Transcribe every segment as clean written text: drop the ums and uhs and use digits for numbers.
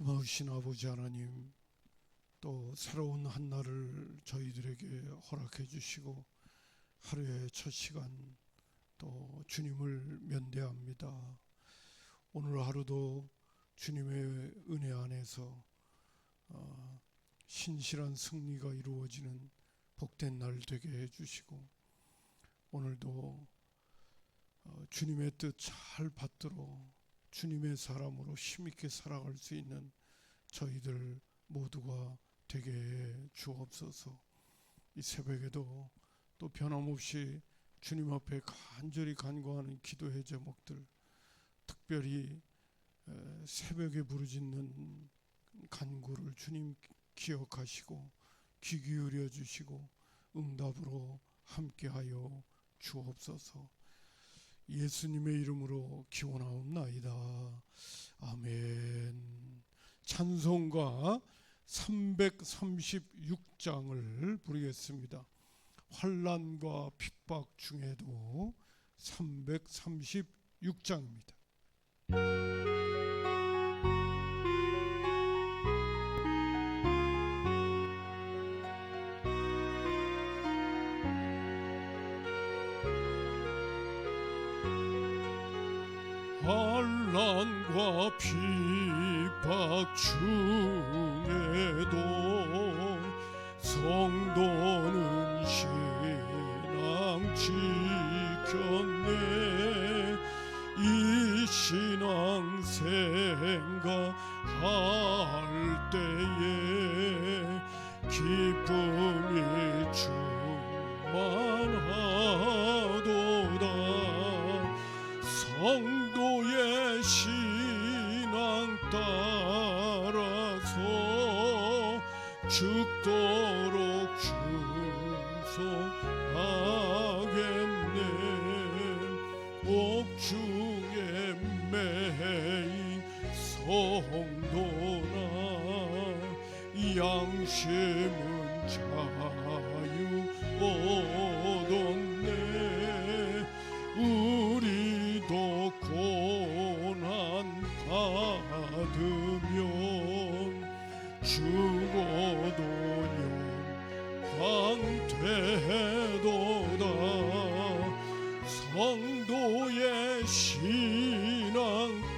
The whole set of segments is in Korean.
고마우신 아버지 하나님, 또 새로운 한 날을 저희들에게 허락해 주시고 하루의 첫 시간 또 주님을 면대합니다. 오늘 하루도 주님의 은혜 안에서 신실한 승리가 이루어지는 복된 날 되게 해주시고, 오늘도 주님의 뜻 잘 받들어 주님의 사람으로 힘있게 살아갈 수 있는 저희들 모두가 되게 해 주옵소서. 이 새벽에도 또 변함없이 주님 앞에 간절히 간구하는 기도의 제목들, 특별히 새벽에 부르짖는 간구를 주님 기억하시고 귀 기울여 주시고 응답으로 함께하여 주옵소서. 예수님의 이름으로 기원하옵나이다. 아멘. 찬송가 336장을 부르겠습니다. 환난과 핍박 중에도 336장입니다. 환난과 핍박 중에도 성도는 신앙 지켰네. 이 신앙 생각할 때에 기쁨이 충만하도다. 성도의 신앙 따라서 죽도록 충성하겠네. 옥중에 매인 성도나 양심은 자유 얻었네. 우리도 고난 받으면 죽어도 영광 되도다. 성도의 신앙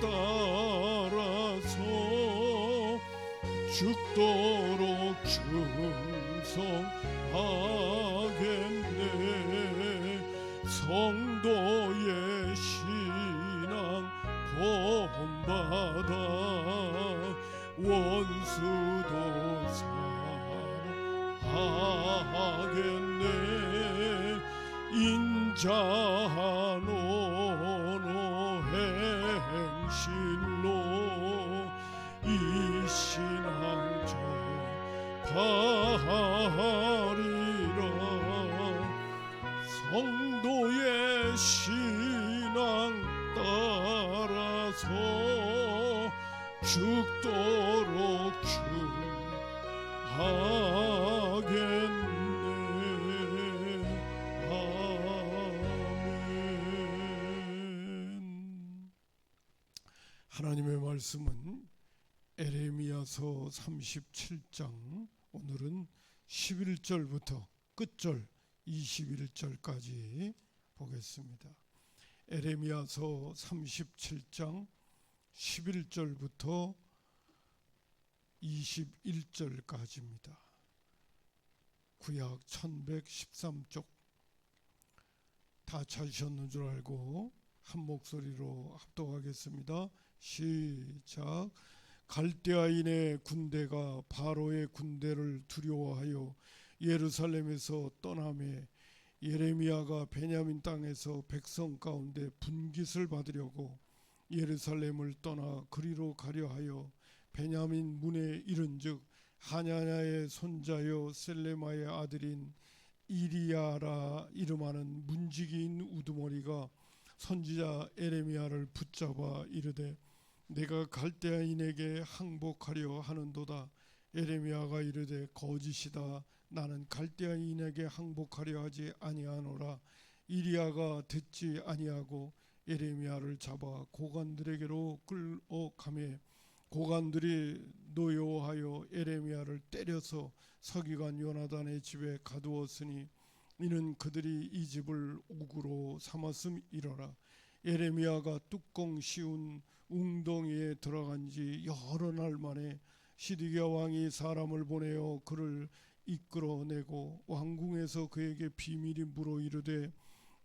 따라서 죽도록 충성하겠네. 성도의 신앙 본받아 원수도 사랑하겠네. 인자한 언어 행실로 이 신앙 전파하리라. 성도의 신앙 따라서 죽도록 충하겠네. 아멘. 하나님의 말씀은 에레미야서 37장, 오늘은 11절부터 끝절 21절까지 보겠습니다. 에레미야서 37장 11절부터 21절까지입니다. 구약 1113쪽. 다 찾으셨는 줄 알고 한 목소리로 합독하겠습니다. 시작. 갈대아인의 군대가 바로의 군대를 두려워하여 예루살렘에서 떠나매 예레미야가 베냐민 땅에서 백성 가운데 분깃을 받으려고 예루살렘을 떠나 그리로 가려 하여 베냐민 문에 이른즉 하냐냐의 손자여 셀레마의 아들인 이리야라 이름하는 문지기인 우두머리가 선지자 에레미야를 붙잡아 이르되 내가 갈대아인에게 항복하려 하는도다. 에레미야가 이르되 거짓이다. 나는 갈대아인에게 항복하려 하지 아니하노라. 이리야가 듣지 아니하고 에레미야를 잡아 고관들에게로 끌어가매 고관들이 노여워하여 에레미야를 때려서 서기관 요나단의 집에 가두었으니 이는 그들이 이 집을 옥으로 삼았음이러라. 에레미야가 뚜껑 씌운 웅덩이에 들어간 지 여러 날 만에 시드기야 왕이 사람을 보내어 그를 이끌어내고 왕궁에서 그에게 비밀이 물어 이르되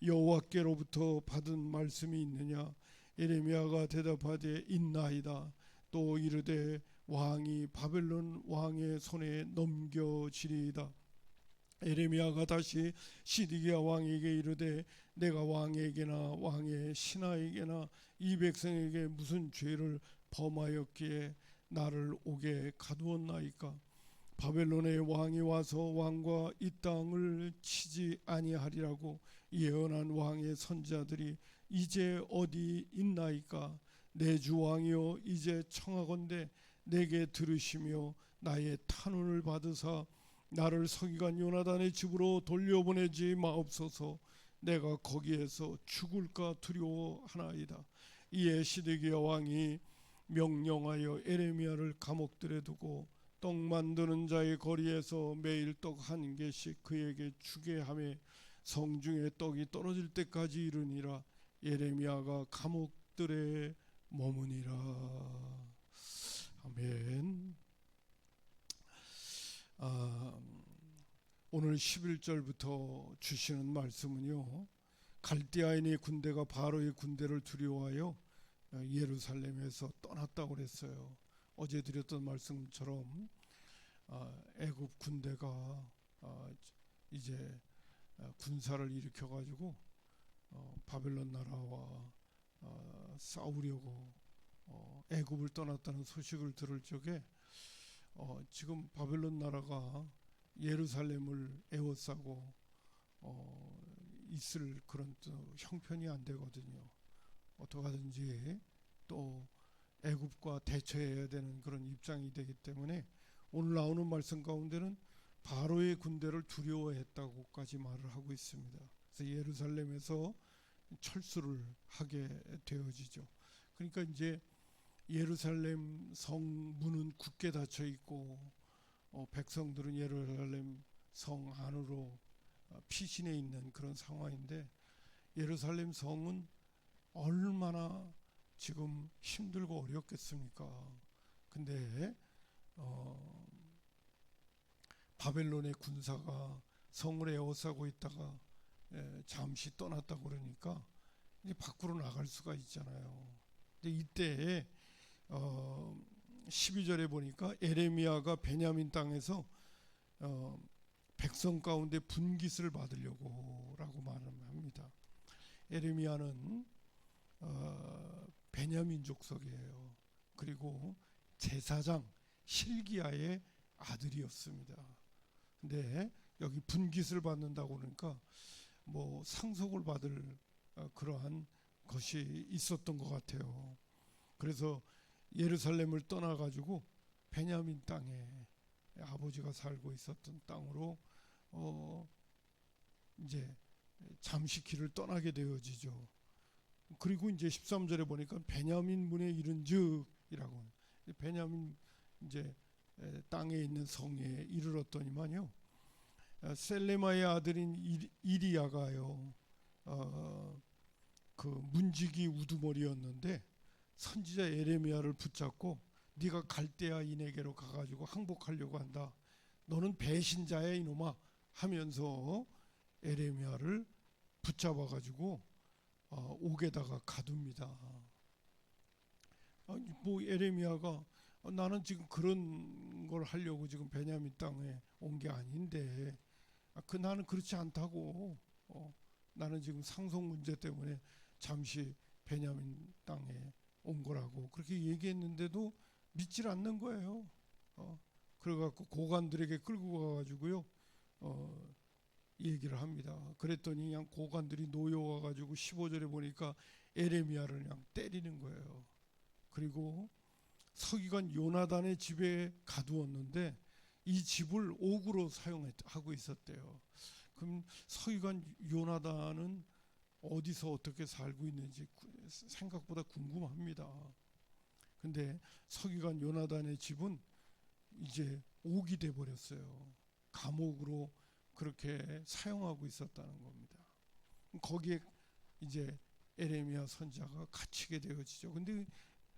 여호와께로부터 받은 말씀이 있느냐. 에레미야가 대답하되 있나이다. 또 이르되 왕이 바벨론 왕의 손에 넘겨지리이다. 에레미야가 다시 시드기야 왕에게 이르되 내가 왕에게나 왕의 신하에게나 이 백성에게 무슨 죄를 범하였기에 나를 옥에 가두었나이까. 바벨론의 왕이 와서 왕과 이 땅을 치지 아니하리라고 예언한 왕의 선지자들이 이제 어디 있나이까. 내 주 왕이여 이제 청하건대 내게 들으시며 나의 탄원을 받으사 나를 서기관 요나단의 집으로 돌려보내지 마옵소서. 내가 거기에서 죽을까 두려워하나이다. 이에 시드기야 왕이 명령하여 에레미야를 감옥들에 두고 떡 만드는 자의 거리에서 매일 떡 한 개씩 그에게 주게 하며 성중에 떡이 떨어질 때까지 이르니라. 예레미야가 감옥들에 머무니라. 아멘. 오늘 11절부터 주시는 말씀은요, 갈대아인의 군대가 바로의 군대를 두려워하여 예루살렘에서 떠났다고 그랬어요. 어제 드렸던 말씀처럼 애굽 군대가 이제 군사를 일으켜 가지고 바벨론 나라와 싸우려고 애굽을 떠났다는 소식을 들을 적에 지금 바벨론 나라가 예루살렘을 에워싸고 있을 그런 형편이 안 되거든요. 어떻게 하든지 또 애굽과 대처해야 되는 그런 입장이 되기 때문에 오늘 나오는 말씀 가운데는 바로의 군대를 두려워했다고까지 말을 하고 있습니다. 그래서 예루살렘에서 철수를 하게 되어지죠. 그러니까 이제 예루살렘 성 문은 굳게 닫혀 있고 백성들은 예루살렘 성 안으로 피신해 있는 그런 상황인데, 예루살렘 성은 얼마나 지금 힘들고 어렵겠습니까? 근데 바벨론의 군사가 성을 에워싸고 있다가 잠시 떠났다고 그러니까 이제 밖으로 나갈 수가 있잖아요. 근데 이때 12절에 보니까 에레미야가 베냐민 땅에서 백성 가운데 분깃을 받으려고 라고 말합니다. 에레미야는 베냐민 족속이에요. 그리고 제사장 실기야의 아들이었습니다. 근데 여기 분깃을 받는다고 그러니까 뭐 상속을 받을 그러한 것이 있었던 것 같아요. 그래서 예루살렘을 떠나가지고 베냐민 땅에 아버지가 살고 있었던 땅으로 이제 잠시 길을 떠나게 되어지죠. 그리고 이제 13절에 보니까 베냐민 문에 이른즉이라고, 베냐민 이제 땅에 있는 성에 이르렀더니만요, 셀레마의 아들인 이리야가요, 그 문지기 우두머리였는데 선지자 에레미야를 붙잡고 네가 갈대아인에게로 가가지고 항복하려고 한다. 너는 배신자야 이놈아 하면서 에레미야를 붙잡아가지고 옥에다가 가둡니다. 뭐 에레미야가 나는 지금 그런 걸 하려고 지금 베냐민 땅에 온 게 아닌데, 나는 그렇지 않다고, 나는 지금 상속 문제 때문에 잠시 베냐민 땅에 온 거라고 그렇게 얘기했는데도 믿질 않는 거예요. 그래갖고 고관들에게 끌고 가가지고요 얘기를 합니다. 그랬더니 그냥 고관들이 노여워가지고 15절에 보니까 에레미야를 그냥 때리는 거예요. 그리고 서기관 요나단의 집에 가두었는데 이 집을 옥으로 사용하고 있었대요. 그럼 서기관 요나단은 어디서 어떻게 살고 있는지 생각보다 궁금합니다. 근데 서기관 요나단의 집은 이제 옥이 돼 버렸어요. 감옥으로 그렇게 사용하고 있었다는 겁니다. 거기에 이제 에레미야 선지자가 갇히게 되어지죠. 근데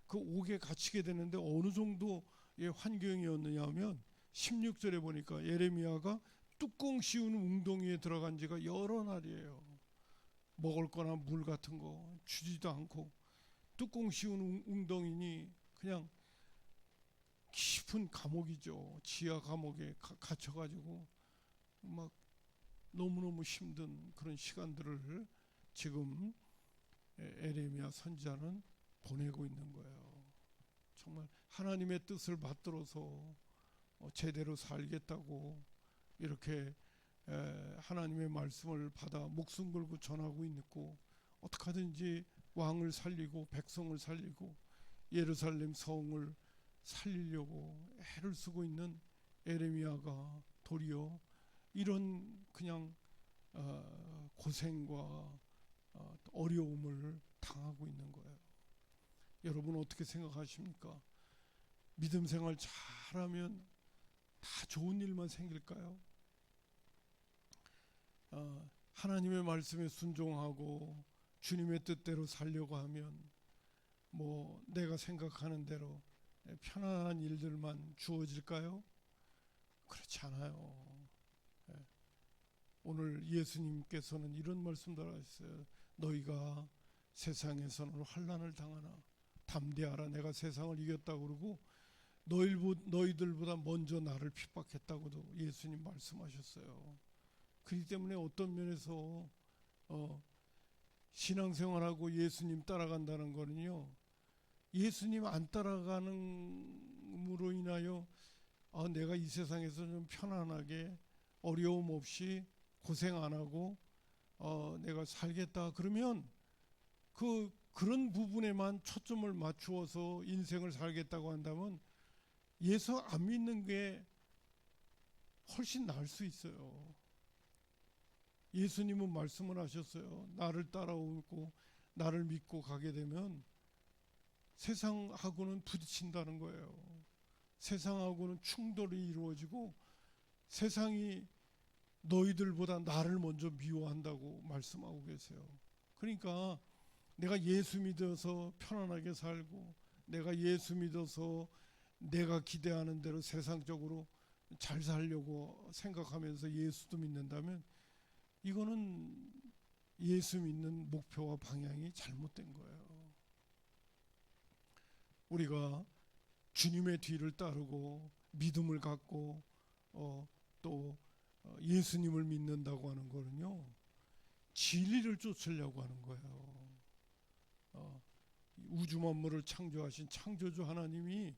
그 옥에 갇히게 되는데 어느 정도의 환경이었느냐 하면 16절에 보니까 에레미야가 뚜껑 씌운 웅덩이에 들어간 지가 여러 날이에요. 먹을 거나 물 같은 거 주지도 않고 뚜껑 씌운 웅덩이니 그냥 깊은 감옥이죠. 지하 감옥에 갇혀가지고 막 너무너무 힘든 그런 시간들을 지금 에레미야 선지자는 보내고 있는 거예요. 정말 하나님의 뜻을 받들어서 제대로 살겠다고 이렇게 하나님의 말씀을 받아 목숨 걸고 전하고 있고 어떻게 하든지 왕을 살리고 백성을 살리고 예루살렘 성을 살리려고 애를 쓰고 있는 에레미야가 도리어 이런 그냥 고생과 어려움을 당하고 있는 거예요. 여러분 어떻게 생각하십니까? 믿음 생활 잘하면 다 좋은 일만 생길까요? 하나님의 말씀에 순종하고 주님의 뜻대로 살려고 하면 뭐 내가 생각하는 대로 편안한 일들만 주어질까요? 그렇지 않아요. 오늘 예수님께서는 이런 말씀들 하셨어요. 너희가 세상에서는 환난을 당하나 담대하라. 내가 세상을 이겼다고 그러고 너희들보다 먼저 나를 핍박했다고도 예수님 말씀하셨어요. 그렇기 때문에 어떤 면에서 신앙생활하고 예수님 따라간다는 거는요, 예수님 안 따라가는으로 인하여 내가 이 세상에서 좀 편안하게 어려움 없이 고생 안 하고 내가 살겠다 그러면 그런 부분에만 초점을 맞추어서 인생을 살겠다고 한다면 예수 안 믿는 게 훨씬 나을 수 있어요. 예수님은 말씀을 하셨어요. 나를 따라오고 나를 믿고 가게 되면 세상하고는 부딪힌다는 거예요. 세상하고는 충돌이 이루어지고 세상이 너희들보다 나를 먼저 미워한다고 말씀하고 계세요. 그러니까 내가 예수 믿어서 편안하게 살고 내가 예수 믿어서 내가 기대하는 대로 세상적으로 잘 살려고 생각하면서 예수도 믿는다면 이거는 예수 믿는 목표와 방향이 잘못된 거예요. 우리가 주님의 뒤를 따르고 믿음을 갖고 또 예수님을 믿는다고 하는 거는요, 진리를 쫓으려고 하는 거예요. 우주 만물을 창조하신 창조주 하나님이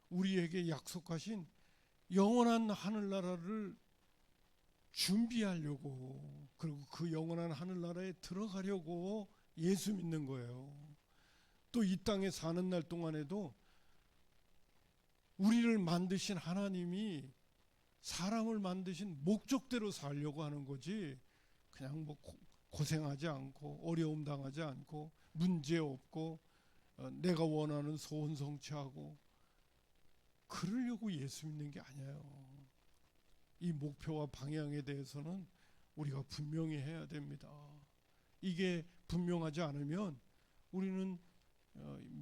우리에게 약속하신 영원한 하늘나라를 준비하려고, 그리고 그 영원한 하늘나라에 들어가려고 예수 믿는 거예요. 또 이 땅에 사는 날 동안에도 우리를 만드신 하나님이 사람을 만드신 목적대로 살려고 하는 거지, 그냥 뭐 고생하지 않고 어려움 당하지 않고 문제 없고 내가 원하는 소원 성취하고 그러려고 예수 믿는 게 아니에요. 이 목표와 방향에 대해서는 우리가 분명히 해야 됩니다. 이게 분명하지 않으면 우리는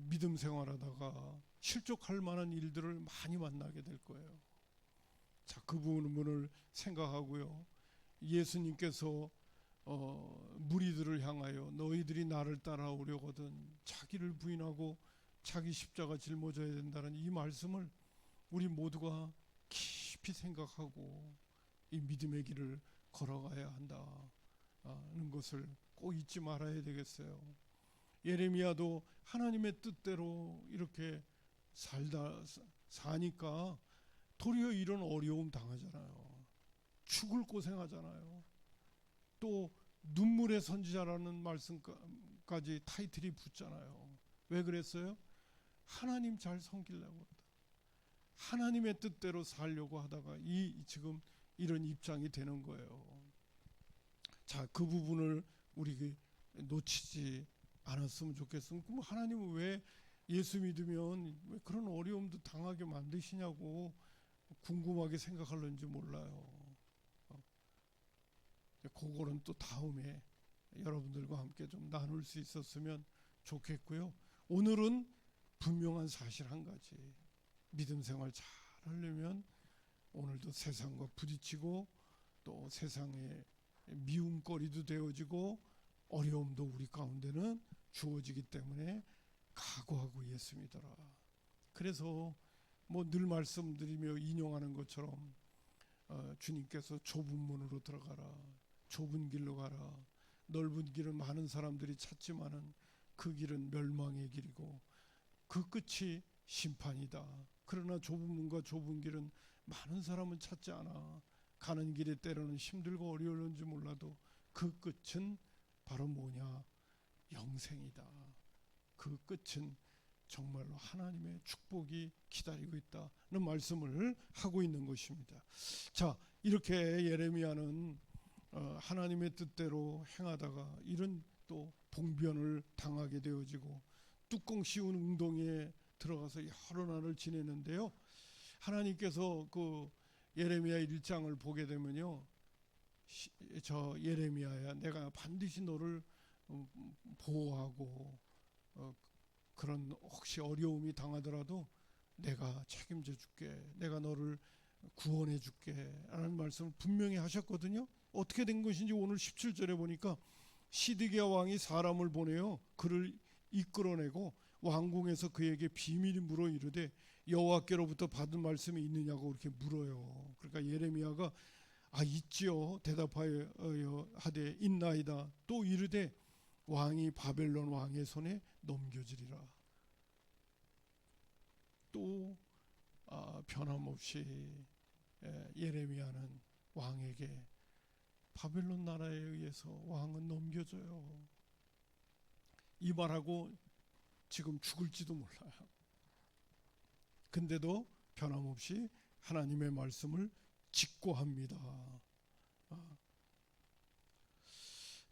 믿음 생활하다가 실족할 만한 일들을 많이 만나게 될 거예요. 자, 그 부분을 생각하고요. 예수님께서 무리들을 향하여 너희들이 나를 따라오려거든 자기를 부인하고 자기 십자가 짊어져야 된다는 이 말씀을 우리 모두가 깊이 생각하고 이 믿음의 길을 걸어가야 한다는 것을 꼭 잊지 말아야 되겠어요. 예레미야도 하나님의 뜻대로 이렇게 사니까 도리어 이런 어려움 당하잖아요. 죽을 고생하잖아요. 또 눈물의 선지자라는 말씀까지 타이틀이 붙잖아요. 왜 그랬어요? 하나님 잘 섬기려고 하다. 하나님의 뜻대로 살려고 하다가 지금 이런 입장이 되는 거예요. 자, 그 부분을 우리 놓치지 않았으면 좋겠습니다. 그럼 하나님은 왜 예수 믿으면 왜 그런 어려움도 당하게 만드시냐고 궁금하게 생각할는지 몰라요. 그거는 또 다음에 여러분들과 함께 좀 나눌 수 있었으면 좋겠고요. 오늘은 분명한 사실 한 가지, 믿음 생활 잘 하려면 오늘도 세상과 부딪히고 또 세상에 미움거리도 되어지고 어려움도 우리 가운데는 주어지기 때문에 각오하고 예수 믿어라. 그래서 뭐 늘 말씀드리며 인용하는 것처럼 주님께서 좁은 문으로 들어가라, 좁은 길로 가라, 넓은 길은 많은 사람들이 찾지만은 그 길은 멸망의 길이고 그 끝이 심판이다. 그러나 좁은 문과 좁은 길은 많은 사람은 찾지 않아. 가는 길에 때로는 힘들고 어려울는지 몰라도 그 끝은 바로 뭐냐? 영생이다. 그 끝은 정말로 하나님의 축복이 기다리고 있다는 말씀을 하고 있는 것입니다. 자, 이렇게 예레미야는 하나님의 뜻대로 행하다가 이런 또 봉변을 당하게 되어지고 뚜껑 씌운 웅덩이에 들어가서 여러 날을 지내는데요. 하나님께서 그 예레미야 1장을 보게 되면요, 저 예레미야야, 내가 반드시 너를 보호하고 그런 혹시 어려움이 당하더라도 내가 책임져 줄게, 내가 너를 구원해 줄게 라는 말씀을 분명히 하셨거든요. 어떻게 된 것인지 오늘 17절에 보니까 시드기야 왕이 사람을 보내어 그를 이끌어내고 왕궁에서 그에게 비밀이 물어 이르되 여호와께로부터 받은 말씀이 있느냐고 그렇게 물어요. 그러니까 예레미야가 있지요 대답하여 하되 있나이다. 또 이르되 왕이 바벨론 왕의 손에 넘겨지리라. 또 변함없이 예레미야는 왕에게 바벨론 나라에 의해서 왕은 넘겨져요. 이 말하고 지금 죽을지도 몰라요. 근데도 변함없이 하나님의 말씀을 직고합니다.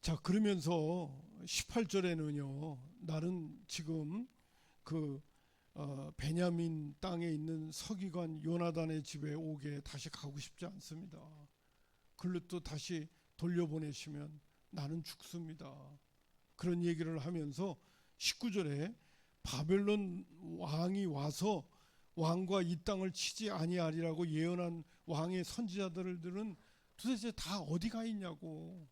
자, 그러면서 18절에는요, 나는 지금 그 베냐민 땅에 있는 서기관 요나단의 집에 오게 다시 가고 싶지 않습니다. 글로 또 다시 돌려보내시면 나는 죽습니다. 그런 얘기를 하면서 19절에 바벨론 왕이 와서 왕과 이 땅을 치지 아니하리라고 예언한 왕의 선지자들은 도대체 다 어디가 있냐고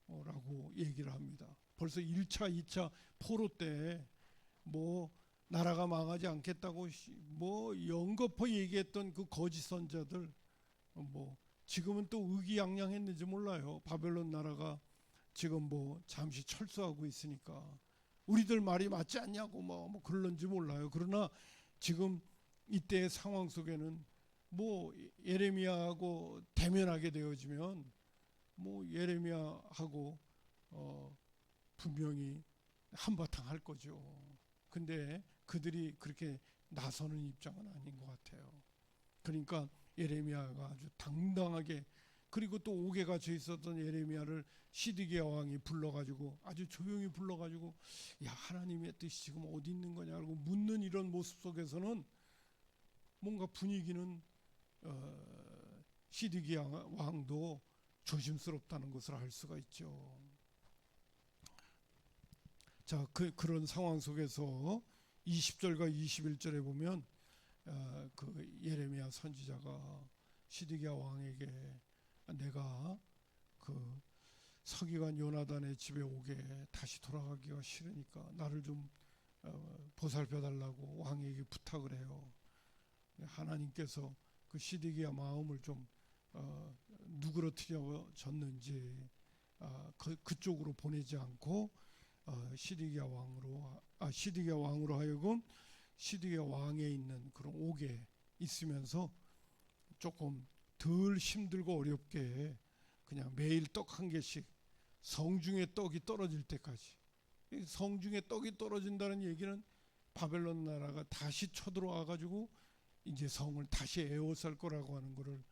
라고 얘기를 합니다. 벌써 1차 2차 포로 때 뭐 나라가 망하지 않겠다고 뭐 연거푸 얘기했던 그 거짓 선자들 뭐 지금은 또 의기양양했는지 몰라요. 바벨론 나라가 지금 뭐 잠시 철수하고 있으니까 우리들 말이 맞지 않냐고 뭐 그럴는지 몰라요. 그러나 지금 이때의 상황 속에는 뭐 예레미야하고 대면하게 되어지면 뭐 예레미야하고 분명히 한바탕 할 거죠. 근데 그들이 그렇게 나서는 입장은 아닌 것 같아요. 그러니까 예레미야가 아주 당당하게, 그리고 또 옥에 갇혀 있었던 예레미야를 시드기야 왕이 불러가지고 아주 조용히 불러가지고 야, 하나님의 뜻이 지금 어디 있는 거냐고 묻는 이런 모습 속에서는 뭔가 분위기는 시드기야 왕도 조심스럽다는 것을 알 수가 있죠. 자, 그런 상황 속에서 20절과 21절에 보면 그 예레미야 선지자가 시드기야 왕에게 내가 그 서기관 요나단의 집에 오게 다시 돌아가기가 싫으니까 나를 좀 보살펴 달라고 왕에게 부탁을 해요. 하나님께서 그 시드기야 마음을 좀 누그러뜨려졌는지 그쪽으로 보내지 않고 시드기야 왕으로 하여금 시드기야 왕에 있는 그런 옥에 있으면서 조금 덜 힘들고 어렵게 그냥 매일 떡 한 개씩 성중에 떡이 떨어질 때까지. 성중에 떡이 떨어진다는 얘기는 바벨론 나라가 다시 쳐들어와 가지고 이제 성을 다시 에워쌀 거라고 하는 것을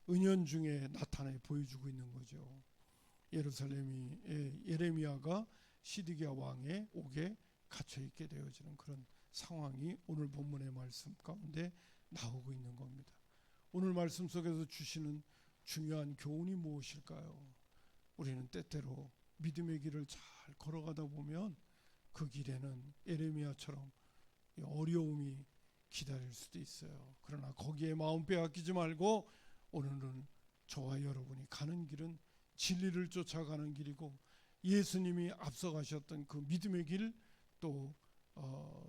은연중에 나타내 보여주고 있는 거죠. 예레미야가 시드기야 왕의 옥에 갇혀 있게 되어지는 그런 상황이 오늘 본문의 말씀 가운데 나오고 있는 겁니다. 오늘 말씀 속에서 주시는 중요한 교훈이 무엇일까요? 우리는 때때로 믿음의 길을 잘 걸어가다 보면 그 길에는 에레미야처럼 어려움이 기다릴 수도 있어요. 그러나 거기에 마음 빼앗기지 말고 오늘은 저와 여러분이 가는 길은 진리를 쫓아가는 길이고 예수님이 앞서가셨던 그 믿음의 길, 또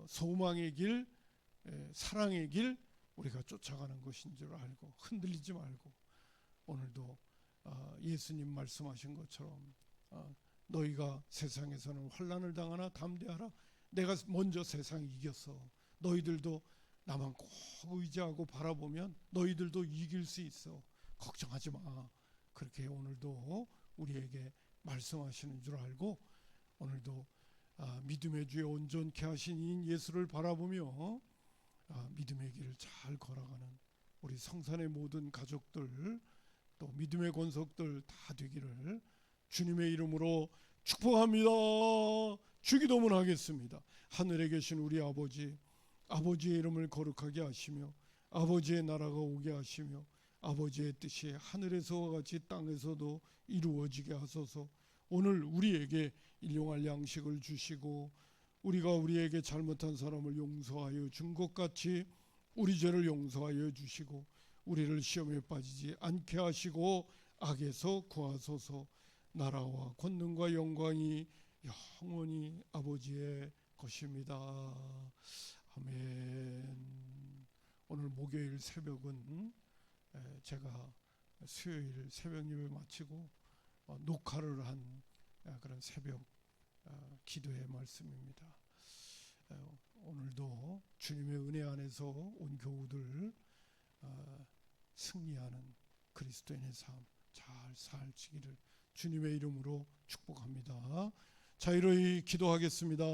소망의 길, 사랑의 길 우리가 쫓아가는 것인 줄 알고 흔들리지 말고 오늘도 예수님 말씀하신 것처럼 너희가 세상에서는 환난을 당하나 담대하라. 내가 먼저 세상을 이겼어. 너희들도 나만 꼭 의지하고 바라보면 너희들도 이길 수 있어. 걱정하지 마. 그렇게 오늘도 우리에게 말씀하시는 줄 알고 오늘도 믿음의 주에 온전케 하신 이인 예수를 바라보며 믿음의 길을 잘 걸어가는 우리 성산의 모든 가족들 또 믿음의 권속들 다 되기를 주님의 이름으로 축복합니다. 주기도문 하겠습니다. 하늘에 계신 우리 아버지, 아버지의 이름을 거룩하게 하시며 아버지의 나라가 오게 하시며 아버지의 뜻이 하늘에서와 같이 땅에서도 이루어지게 하소서. 오늘 우리에게 일용할 양식을 주시고 우리가 우리에게 잘못한 사람을 용서하여 준 것 같이 우리 죄를 용서하여 주시고 우리를 시험에 빠지지 않게 하시고 악에서 구하소서. 나라와 권능과 영광이 영원히 아버지의 것입니다. 아멘. 오늘 목요일 새벽은 제가 수요일 새벽 예배 마치고 녹화를 한 그런 새벽 기도의 말씀입니다. 오늘도 주님의 은혜 안에서 온 교우들 승리하는 그리스도인의 삶 잘 살지기를 주님의 이름으로 축복합니다. 자유로이 기도하겠습니다.